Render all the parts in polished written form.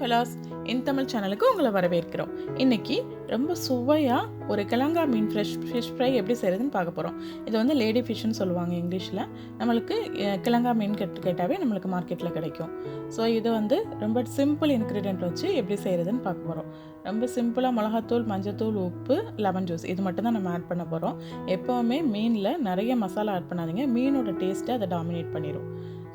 Fellas இன் தமிழ் சேனலுக்கு உங்களை வரவேற்கிறோம். இன்றைக்கி ரொம்ப சுவையாக ஒரு கிழங்கா மீன் ஃபிஷ் ஃப்ரை எப்படி செய்கிறதுன்னு பார்க்க போகிறோம். இது வந்து லேடி ஃபிஷ்ஷுன்னு சொல்லுவாங்க இங்கிலீஷில். நம்மளுக்கு கிழங்கா மீன் கேட்டாவே நம்மளுக்கு மார்க்கெட்டில் கிடைக்கும். ஸோ இது வந்து ரொம்ப சிம்பிள் இன்க்ரீடியன்ட் வச்சு எப்படி செய்கிறதுன்னு பார்க்க போகிறோம். ரொம்ப சிம்பிளாக மிளகாத்தூள், மஞ்சத்தூள், உப்பு, லெமன் ஜூஸ் இது மட்டும் தான் நம்ம ஆட் பண்ண போகிறோம். எப்போவுமே மீனில் நிறைய மசாலா ஆட் பண்ணாதீங்க, மீனோட டேஸ்ட்டை அதை டாமினேட் பண்ணிடும்.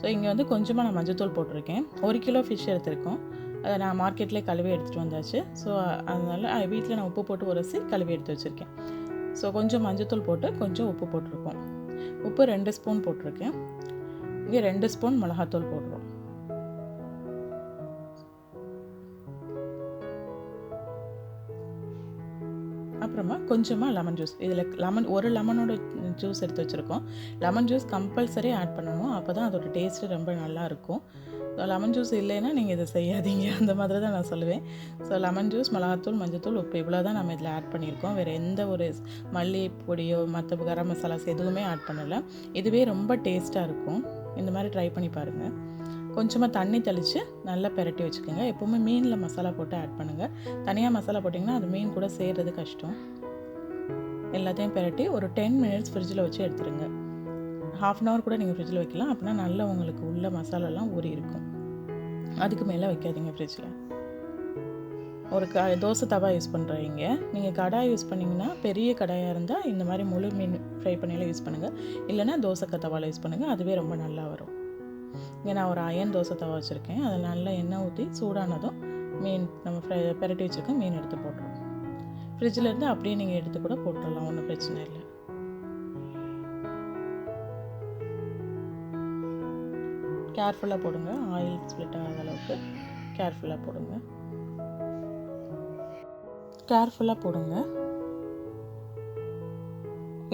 ஸோ இங்கே வந்து கொஞ்சமாக நான் மஞ்சத்தூள் போட்டிருக்கேன். 1 கிலோ ஃபிஷ் எடுத்திருக்கோம். அதை நான் மார்க்கெட்லேயே கழுவி எடுத்துகிட்டு வந்தாச்சு. ஸோ அதனால் வீட்டில் நான் உப்பு போட்டு உரசி கழுவி எடுத்து வச்சுருக்கேன். ஸோ கொஞ்சம் மஞ்சத்தூள் போட்டு கொஞ்சம் உப்பு போட்டிருக்கோம். உப்பு 2 ஸ்பூன் போட்டிருக்கேன். இங்கே 2 ஸ்பூன் மிளகாத்தூள் போடுறோம். அப்புறமா கொஞ்சமாக லெமன் ஜூஸ். இதில் ஒரு லெமனோட ஜூஸ் எடுத்து வச்சுருக்கோம். லெமன் ஜூஸ் கம்பல்சரி ஆட் பண்ணணும், அப்போ தான் அதோட டேஸ்ட்டு ரொம்ப நல்லாயிருக்கும். ஸோ லெமன் ஜூஸ் இல்லைன்னா நீங்கள் இதை செய்யாதீங்க, அந்த மாதிரி தான் நான் சொல்லுவேன். ஸோ லெமன் ஜூஸ், மிளகாத்தூள், மஞ்சத்தூள், உப்பு இவ்வளோ தான் நம்ம இதில் ஆட் பண்ணியிருக்கோம். வேறு எந்த ஒரு மல்லி பொடியோ மற்ற கரம் மசாலாஸ் எதுவுமே ஆட் பண்ணலை. இதுவே ரொம்ப டேஸ்ட்டாக இருக்கும். இந்த மாதிரி ட்ரை பண்ணி பாருங்கள். கொஞ்சமாக தண்ணி தெளித்து நல்லா பெரட்டி வச்சுக்கோங்க. எப்போவுமே மீனில் மசாலா போட்டு ஆட் பண்ணுங்கள். தனியாக மசாலா போட்டிங்கன்னா அது மீன் கூட செய்கிறது கஷ்டம். எல்லாத்தையும் பெரட்டி ஒரு 10 மினிட்ஸ் ஃப்ரிட்ஜில் வச்சு எடுத்துருங்க. 1/2 அன் ஹவர் கூட நீங்கள் ஃப்ரிட்ஜில் வைக்கலாம். அப்படின்னா நல்லா உங்களுக்கு உள்ள மசாலாலாம் ஊறி இருக்கும். அதுக்கு மேலே வைக்காதீங்க ஃப்ரிட்ஜில். ஒரு தோசை தவா யூஸ் பண்ணுறீங்க. நீங்கள் கடாய் யூஸ் பண்ணிங்கன்னா பெரிய கடாயாக இருந்தால் இந்த மாதிரி முழு மீன் ஃப்ரை பண்ணியெல்லாம் யூஸ் பண்ணுங்கள். இல்லைனா தோசை தவாவில் யூஸ் பண்ணுங்கள், அதுவே ரொம்ப நல்லா வரும். இங்கே நான் ஒரு அயன் தோசை தவா வச்சுருக்கேன். அதை நல்லா எண்ணெய் ஊற்றி சூடானதும் மீன் நம்ம பெரட்டி வச்சுருக்கோம் மீன் எடுத்து போட்டுருவோம். ஃப்ரிட்ஜில் இருந்து அப்படியே நீங்கள் எடுத்து கூட போட்டுடலாம், ஒன்றும் பிரச்சனை இல்லை. கேர்ஃபுல்லாக போடுங்க, ஆயில் ஸ்ப்ளிட் ஆகாத அளவுக்கு கேர்ஃபுல்லாக போடுங்க.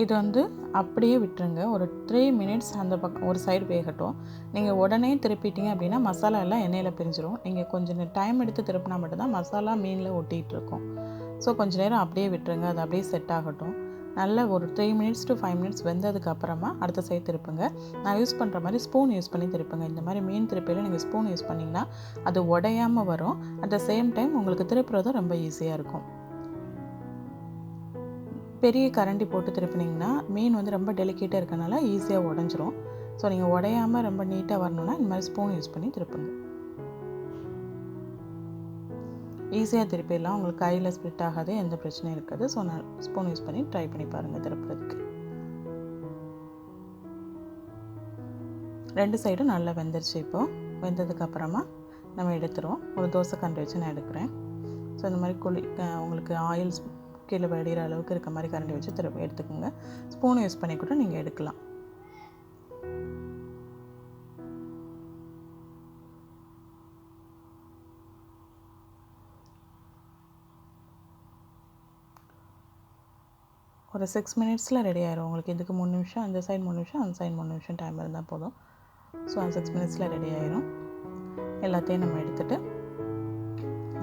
இது வந்து அப்படியே விட்டுருங்க. ஒரு 3 மினிட்ஸ் அந்த பக்கம் ஒரு சைடு வேகட்டும். நீங்கள் உடனே திருப்பிட்டீங்க அப்படின்னா மசாலா எல்லாம் எண்ணெயில் பிரிஞ்சிடும். நீங்கள் கொஞ்சம் டைம் எடுத்து திருப்பினா மட்டும்தான் மசாலா மீனில் ஒட்டிகிட்டு இருக்கும். ஸோ கொஞ்சம் நேரம் அப்படியே விட்டுருங்க, அது அப்படியே செட் ஆகட்டும். நல்ல ஒரு 3 மினிட்ஸ் to 5 மினிட்ஸ் வெந்ததுக்கு அப்புறமா அடுத்த சைடு திருப்புங்க. நான் யூஸ் பண்ணுற மாதிரி ஸ்பூன் யூஸ் பண்ணி திருப்புங்க. இந்த மாதிரி மீன் திருப்பியில் நீங்கள் ஸ்பூன் யூஸ் பண்ணிங்கன்னா அது உடையாமல் வரும். அட் த சேம் டைம் உங்களுக்கு திருப்புறதும் ரொம்ப ஈஸியாக இருக்கும். பெரிய கரண்டி போட்டு திருப்பினீங்கன்னா மீன் வந்து ரொம்ப டெலிகேட்டாக இருக்கனால ஈஸியாக உடஞ்சிரும். ஸோ நீங்கள் உடையாமல் ரொம்ப நீட்டாக வரணுன்னா இந்த மாதிரி ஸ்பூன் யூஸ் பண்ணி திருப்புங்க. ஈஸியாக திருப்பிடலாம், உங்களுக்கு கையில் ஸ்ப்ளிட் ஆகாது, எந்த பிரச்சனையும் இருக்காது. ஸோ நான் ஸ்பூன் யூஸ் பண்ணி ட்ரை பண்ணி பாருங்கள் திருப்புறதுக்கு. 2 சைடும் நல்லா வெந்துருச்சு. இப்போது வெந்ததுக்கப்புறமா நம்ம எடுத்துருவோம். ஒரு தோசை கரண்டி வச்சு நான் எடுக்கிறேன். ஸோ இந்த மாதிரி உங்களுக்கு ஆயில் கீழே வடிகிற அளவுக்கு இருக்க மாதிரி கரண்டி வச்சு திருப்பி எடுத்துக்கோங்க. ஸ்பூன் யூஸ் பண்ணி கூட நீங்கள் எடுக்கலாம். ஒரு 6 மினிட்ஸில் ரெடி ஆயிரும் உங்களுக்கு. இதுக்கு 3 நிமிஷம், அந்த சைடு 3 நிமிஷம், அந்த சைடு 3 நிமிஷம் டைம் இருந்தால் போதும். ஸோ அந்த 6 மினிட்ஸில் ரெடி ஆயிரும். எல்லாத்தையும் நம்ம எடுத்துகிட்டு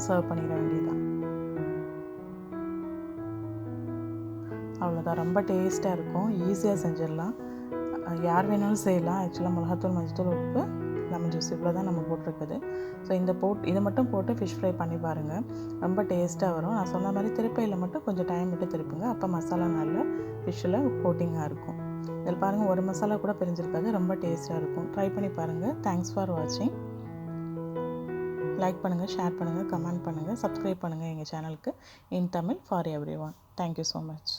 சர்வ் பண்ணிட வேண்டியதுதான். அவ்வளோதான். ரொம்ப டேஸ்ட்டாக இருக்கும், ஈஸியாக செஞ்சிடலாம். யார் வேணாலும் செய்யலாம். ஆக்சுவலாக மிளகாத்தூள், மஞ்சத்தூள், உப்பு, லெமன் ஜூஸ் இவ்வளோ தான் நம்ம போட்டிருக்குது. ஸோ இதை மட்டும் போட்டு ஃபிஷ் ஃப்ரை பண்ணி பாருங்கள், ரொம்ப டேஸ்ட்டாக வரும். நான் சொன்ன மாதிரி திருப்பையில் மட்டும் கொஞ்சம் டைம் விட்டு திருப்புங்க, அப்போ மசாலா நல்லா ஃபிஷ்ஷில் கோட்டிங்காக இருக்கும். இதில் பாருங்கள், ஒரு மசாலா கூட பிரிஞ்சிருக்காது, ரொம்ப டேஸ்ட்டாக இருக்கும். ட்ரை பண்ணி பாருங்கள். தேங்க்ஸ் ஃபார் வாட்சிங். லைக் பண்ணுங்கள், ஷேர் பண்ணுங்கள், கமெண்ட் பண்ணுங்கள், சப்ஸ்கிரைப் பண்ணுங்கள் எங்கள் சேனலுக்கு in Tamil for everyone. Thank you so much.